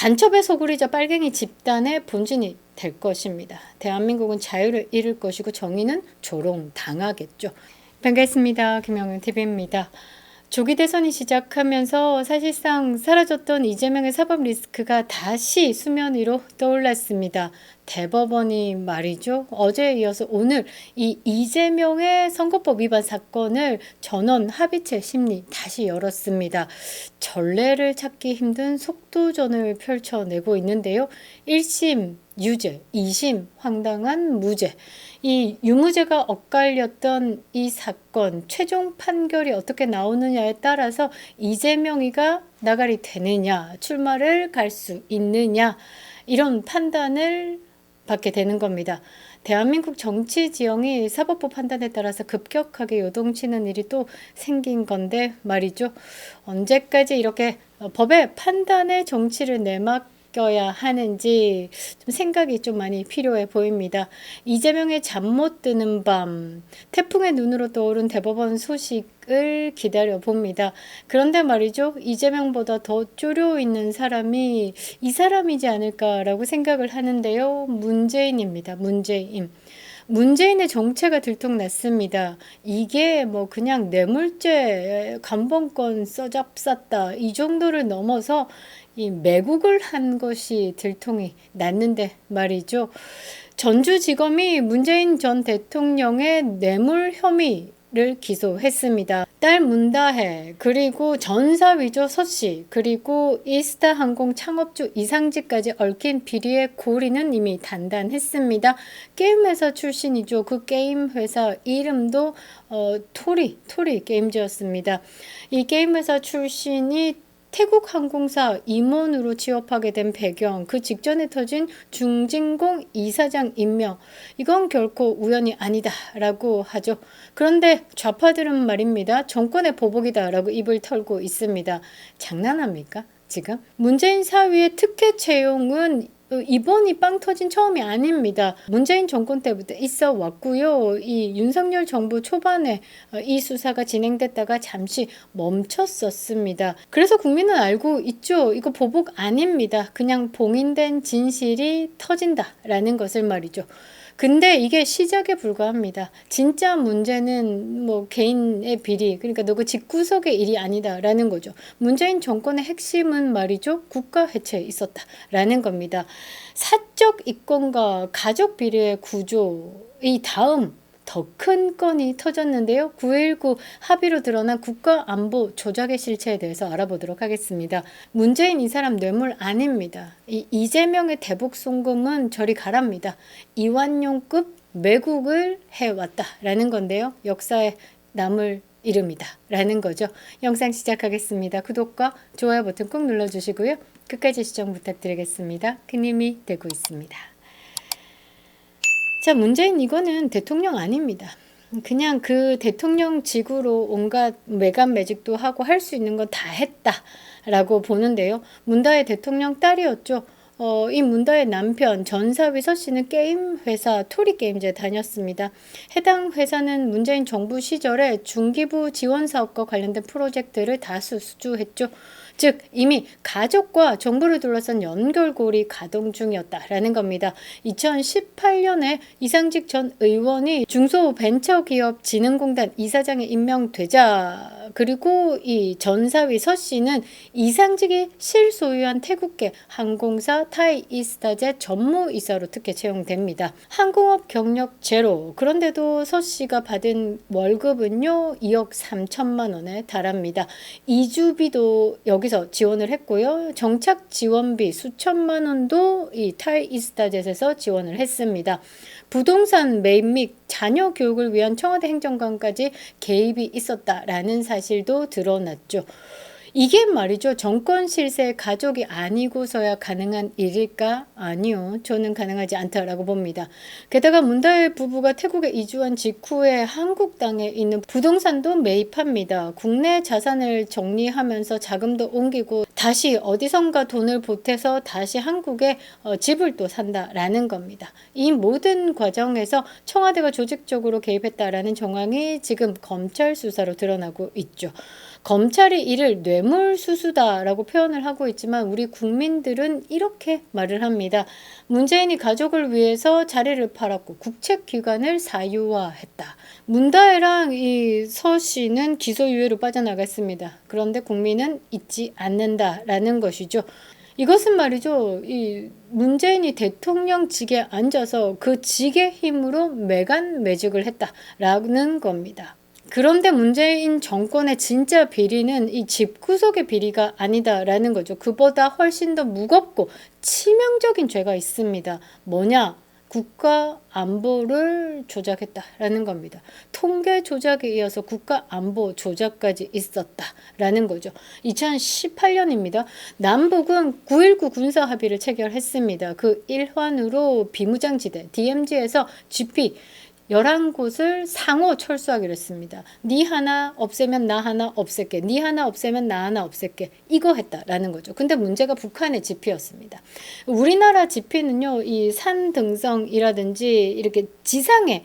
간첩의 소굴이자 빨갱이 집단의 본진이 될 것입니다. 대한민국은 자유를 잃을 것이고 정의는 조롱당하겠죠. 반갑습니다. 김영은TV입니다. 조기 대선이 시작하면서 사실상 사라졌던 이재명의 사법 리스크가 다시 수면 위로 떠올랐습니다. 대법원이 말이죠. 어제에 이어서 오늘 이 이재명의 선거법 위반 사건을 전원 합의체 심리 다시 열었습니다. 전례를 찾기 힘든 속도전을 펼쳐내고 있는데요. 1심 유죄, 2심 황당한 무죄. 이 유무죄가 엇갈렸던 이 사건 최종 판결이 어떻게 나오느냐에 따라서 이재명이가 나가리 되느냐, 출마를 갈 수 있느냐, 이런 판단을 받게 되는 겁니다. 대한민국 정치 지형이 사법부 판단에 따라서 급격하게 요동치는 일이 또 생긴 건데 말이죠. 언제까지 이렇게 법의 판단에 정치를 내맡겨야 하는지 좀 생각이 좀 많이 필요해 보입니다. 이재명의 잠 못 드는 밤, 태풍의 눈으로 떠오른 대법원 소식을 기다려 봅니다. 그런데 말이죠. 이재명보다 더 쪼려 있는 사람이 이 사람이지 않을까라고 생각을 하는데요. 문재인입니다. 문재인의 정체가 들통났습니다. 이게 뭐 그냥 뇌물죄, 감봉권 써잡쌌다 이 정도를 넘어서 이 매국을 한 것이 들통이 났는데 말이죠. 전주지검이 문재인 전 대통령의 뇌물 혐의를 기소했습니다. 딸 문다혜, 그리고 전사위조 서씨, 그리고 이스타항공 창업주 이상직까지 얽힌 비리의 고리는 이미 단단했습니다. 게임회사 출신이죠. 그 게임회사 이름도 토리 게임즈였습니다. 이 게임회사 출신이 태국 항공사 임원으로 취업하게 된 배경, 그 직전에 터진 중진공 이사장 임명, 이건 결코 우연이 아니다라고 하죠. 그런데 좌파들은 말입니다. 정권의 보복이다라고 입을 털고 있습니다. 장난합니까? 지금? 문재인 사위의 특혜 채용은 이번이 빵 터진 처음이 아닙니다. 문재인 정권 때부터 있어 왔고요. 이 윤석열 정부 초반에 이 수사가 진행됐다가 잠시 멈췄었습니다. 그래서 국민은 알고 있죠. 이거 보복 아닙니다. 그냥 봉인된 진실이 터진다라는 것을 말이죠. 근데 이게 시작에 불과합니다. 진짜 문제는 뭐 개인의 비리, 그러니까 너 그 집구석의 일이 아니다라는 거죠. 문재인 정권의 핵심은 말이죠. 국가 해체에 있었다라는 겁니다. 사적 이권과 가족 비리의 구조, 이 다음 더 큰 건이 터졌는데요. 9.19 합의로 드러난 국가안보 조작의 실체에 대해서 알아보도록 하겠습니다. 문재인 이 사람 뇌물 아닙니다. 이재명의 대북 송금은 저리 가랍니다. 이완용급 매국을 해왔다라는 건데요. 역사에 남을 이름이다 라는 거죠. 영상 시작하겠습니다. 구독과 좋아요 버튼 꼭 눌러주시고요. 끝까지 시청 부탁드리겠습니다. 큰 힘이 되고 있습니다. 자, 문재인 이거는 대통령 아닙니다. 그냥 그 대통령 직으로 온갖 매간매직도 하고 할 수 있는 건 다 했다라고 보는데요. 문다혜 대통령 딸이었죠. 이 문다혜 남편 전사위 서씨는 게임 회사 토리게임즈에 다녔습니다. 해당 회사는 문재인 정부 시절에 중기부 지원 사업과 관련된 프로젝트를 다수 수주했죠. 즉 이미 가족과 정부를 둘러싼 연결고리 가동 중이었다라는 겁니다. 2018년에 이상직 전 의원이 중소벤처기업진흥공단 이사장에 임명되자, 그리고 이 전사위 서씨는 이상직이 실소유한 태국계 항공사 타이이스타젯 전무이사로 특혜 채용됩니다. 항공업 경력 제로. 그런데도 서씨가 받은 월급은요 2억 3천만 원에 달합니다. 이주비도 여기서 지원을 했고요. 정착 지원비 수천만 원도 이 타이이스타젯에서 지원을 했습니다. 부동산 매입 및 자녀 교육을 위한 청와대 행정관까지 개입이 있었다라는 사실도 드러났죠. 이게 말이죠. 정권 실세 가족이 아니고서야 가능한 일일까? 아니요. 저는 가능하지 않다라고 봅니다. 게다가 문다혜 부부가 태국에 이주한 직후에 한국 땅에 있는 부동산도 매입합니다. 국내 자산을 정리하면서 자금도 옮기고 다시 어디선가 돈을 보태서 다시 한국에 집을 또 산다라는 겁니다. 이 모든 과정에서 청와대가 조직적으로 개입했다라는 정황이 지금 검찰 수사로 드러나고 있죠. 검찰이 이를 뇌물수수다라고 표현을 하고 있지만 우리 국민들은 이렇게 말을 합니다. 문재인이 가족을 위해서 자리를 팔았고 국책기관을 사유화했다. 문다혜랑 이 서 씨는 기소유예로 빠져나갔습니다. 그런데 국민은 잊지 않는다라는 것이죠. 이것은 말이죠. 이 문재인이 대통령직에 앉아서 그 직의 힘으로 매간매직을 했다라는 겁니다. 그런데 문재인 정권의 진짜 비리는 이 집구석의 비리가 아니다라는 거죠. 그보다 훨씬 더 무겁고 치명적인 죄가 있습니다. 뭐냐? 국가 안보를 조작했다라는 겁니다. 통계 조작에 이어서 국가 안보 조작까지 있었다라는 거죠. 2018년입니다. 남북은 9.19 군사 합의를 체결했습니다. 그 일환으로 비무장지대 DMZ에서 GP 11곳을 상호 철수하기로 했습니다. 니 하나 없애면 나 하나 없앨게. 니 하나 없애면 나 하나 없앨게. 이거 했다라는 거죠. 근데 문제가 북한의 지피였습니다. 우리나라 지피는요. 이 산등성이라든지 이렇게 지상의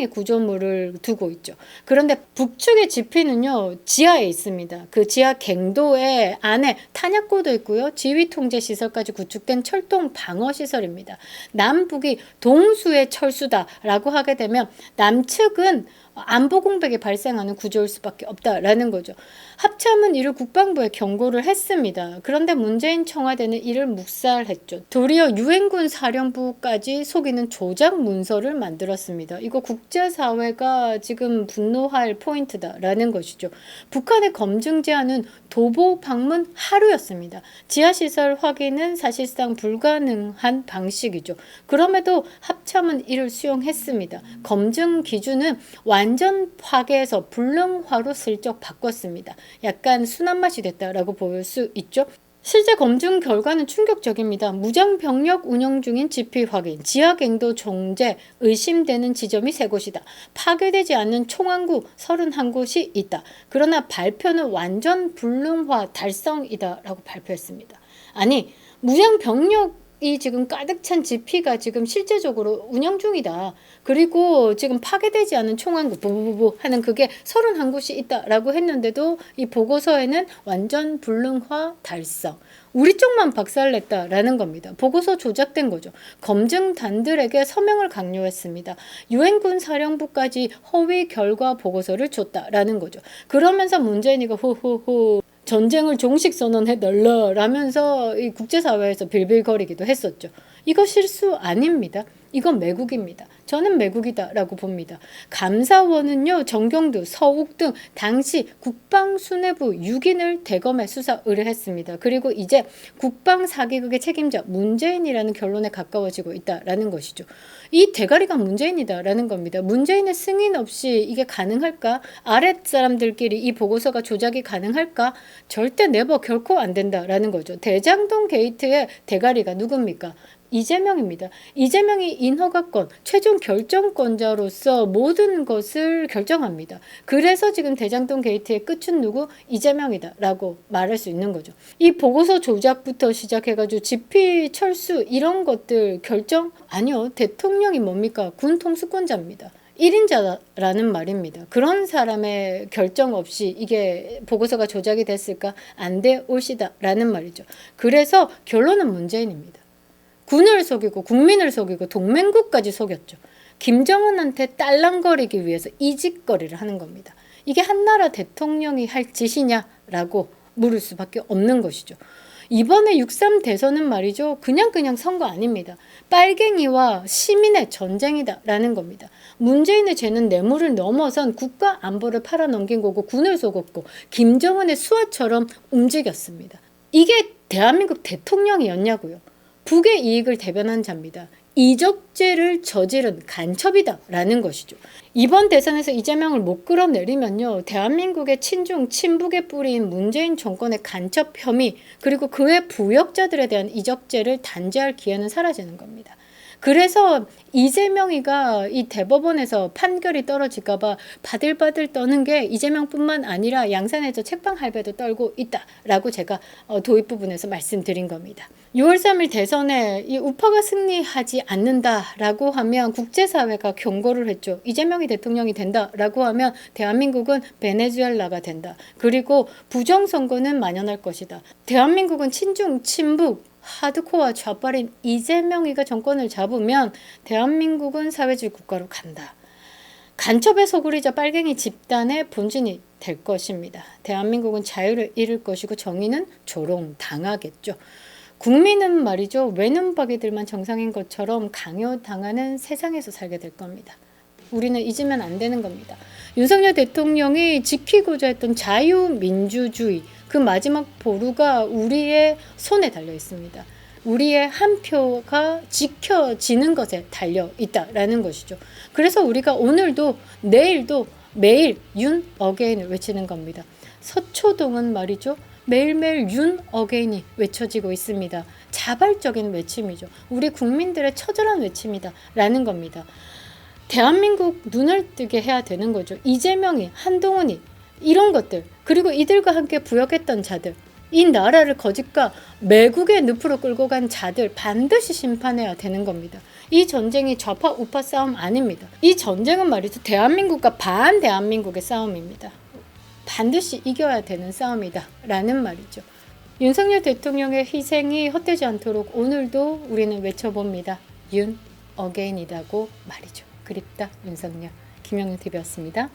구조물을 두고 있죠. 그런데 북측의 지피는요. 지하에 있습니다. 그 지하 갱도에 안에 탄약고도 있고요. 지휘통제시설까지 구축된 철통 방어시설입니다. 남북이 동수의 철수다라고 하게 되면 남측은 안보 공백이 발생하는 구조일 수밖에 없다라는 거죠. 합참은 이를 국방부에 경고를 했습니다. 그런데 문재인 청와대는 이를 묵살했죠. 도리어 유엔군 사령부까지 속이는 조작 문서를 만들었습니다. 이거 국제사회가 지금 분노할 포인트다라는 것이죠. 북한의 검증 제한은 도보 방문 하루였습니다. 지하시설 확인은 사실상 불가능한 방식이죠. 그럼에도 합참은 이를 수용했습니다. 검증 기준은 완전 파괴에서 불능화로 슬쩍 바꿨습니다. 약간 순한 맛이 됐다라고 볼 수 있죠. 실제 검증 결과는 충격적입니다. 무장병력 운영 중인 지피 확인, 지하갱도 정제, 의심되는 지점이 3곳이다. 파괴되지 않는 총항구 31곳이 있다. 그러나 발표는 완전 불능화 달성이다 라고 발표했습니다. 아니, 무장병력이 지금 가득 찬 지피가 지금 실제적으로 운영 중이다. 그리고 지금 파괴되지 않은 총항구 부부부 하는 그게 31곳이 있다라고 했는데도 이 보고서에는 완전 불능화 달성. 우리 쪽만 박살냈다라는 겁니다. 보고서 조작된 거죠. 검증단들에게 서명을 강요했습니다. 유엔군 사령부까지 허위 결과 보고서를 줬다라는 거죠. 그러면서 문재인이가 호호호 전쟁을 종식 선언해달라 라면서 이 국제사회에서 빌빌거리기도 했었죠. 이거 실수 아닙니다. 이건 매국입니다. 저는 매국이다라고 봅니다. 감사원은요. 정경두, 서욱 등 당시 국방수뇌부 6인을 대검에 수사 의뢰했습니다. 그리고 이제 국방사기극의 책임자 문재인이라는 결론에 가까워지고 있다라는 것이죠. 이 대가리가 문재인이다라는 겁니다. 문재인의 승인 없이 이게 가능할까? 아랫사람들끼리 이 보고서가 조작이 가능할까? 절대 네버 결코 안 된다라는 거죠. 대장동 게이트의 대가리가 누굽니까? 이재명입니다. 이재명이 인허가권, 최종 결정권자로서 모든 것을 결정합니다. 그래서 지금 대장동 게이트의 끝은 누구? 이재명이다 라고 말할 수 있는 거죠. 이 보고서 조작부터 시작해가지고 지피 철수 이런 것들 결정? 아니요. 대통령이 뭡니까? 군 통수권자입니다. 1인자라는 말입니다. 그런 사람의 결정 없이 이게 보고서가 조작이 됐을까? 안 돼 올시다 라는 말이죠. 그래서 결론은 문재인입니다. 군을 속이고 국민을 속이고 동맹국까지 속였죠. 김정은한테 딸랑거리기 위해서 이 짓거리를 하는 겁니다. 이게 한나라 대통령이 할 짓이냐라고 물을 수밖에 없는 것이죠. 이번에 6.3 대선은 말이죠. 그냥 선거 아닙니다. 빨갱이와 시민의 전쟁이다라는 겁니다. 문재인의 죄는 뇌물을 넘어선 국가 안보를 팔아넘긴 거고 군을 속였고 김정은의 수하처럼 움직였습니다. 이게 대한민국 대통령이었냐고요. 북의 이익을 대변한 자입니다. 이적죄를 저지른 간첩이다라는 것이죠. 이번 대선에서 이재명을 못 끌어내리면요. 대한민국의 친중, 친북의 뿌리인 문재인 정권의 간첩 혐의 그리고 그의 부역자들에 대한 이적죄를 단죄할 기회는 사라지는 겁니다. 그래서 이재명이가 이 대법원에서 판결이 떨어질까봐 바들바들 떠는 게 이재명뿐만 아니라 양산에서 책방 할배도 떨고 있다라고 제가 도입 부분에서 말씀드린 겁니다. 6월 3일 대선에 이 우파가 승리하지 않는다라고 하면 국제사회가 경고를 했죠. 이재명이 대통령이 된다라고 하면 대한민국은 베네수엘라가 된다. 그리고 부정선거는 만연할 것이다. 대한민국은 친중, 친북, 하드코어 좌빨인 이재명이가 정권을 잡으면 대한민국은 사회주의 국가로 간다. 간첩의 소굴이자 빨갱이 집단의 본진이 될 것입니다. 대한민국은 자유를 잃을 것이고 정의는 조롱당하겠죠. 국민은 말이죠. 외눈박이들만 정상인 것처럼 강요당하는 세상에서 살게 될 겁니다. 우리는 잊으면 안 되는 겁니다. 윤석열 대통령이 지키고자 했던 자유민주주의 그 마지막 보루가 우리의 손에 달려 있습니다. 우리의 한 표가 지켜지는 것에 달려 있다라는 것이죠. 그래서 우리가 오늘도 내일도 매일 윤 어게인을 외치는 겁니다. 서초동은 말이죠. 매일매일 윤 어게인이 외쳐지고 있습니다. 자발적인 외침이죠. 우리 국민들의 처절한 외침이다 라는 겁니다. 대한민국 눈을 뜨게 해야 되는 거죠. 이재명이, 한동훈이 이런 것들, 그리고 이들과 함께 부역했던 자들, 이 나라를 거짓과 매국의 늪으로 끌고 간 자들 반드시 심판해야 되는 겁니다. 이 전쟁이 좌파 우파 싸움 아닙니다. 이 전쟁은 말이죠. 대한민국과 반대한민국의 싸움입니다. 반드시 이겨야 되는 싸움이다 라는 말이죠. 윤석열 대통령의 희생이 헛되지 않도록 오늘도 우리는 외쳐봅니다. 윤 어게인이라고 말이죠. 그립다 윤석열. 김영윤 TV였습니다.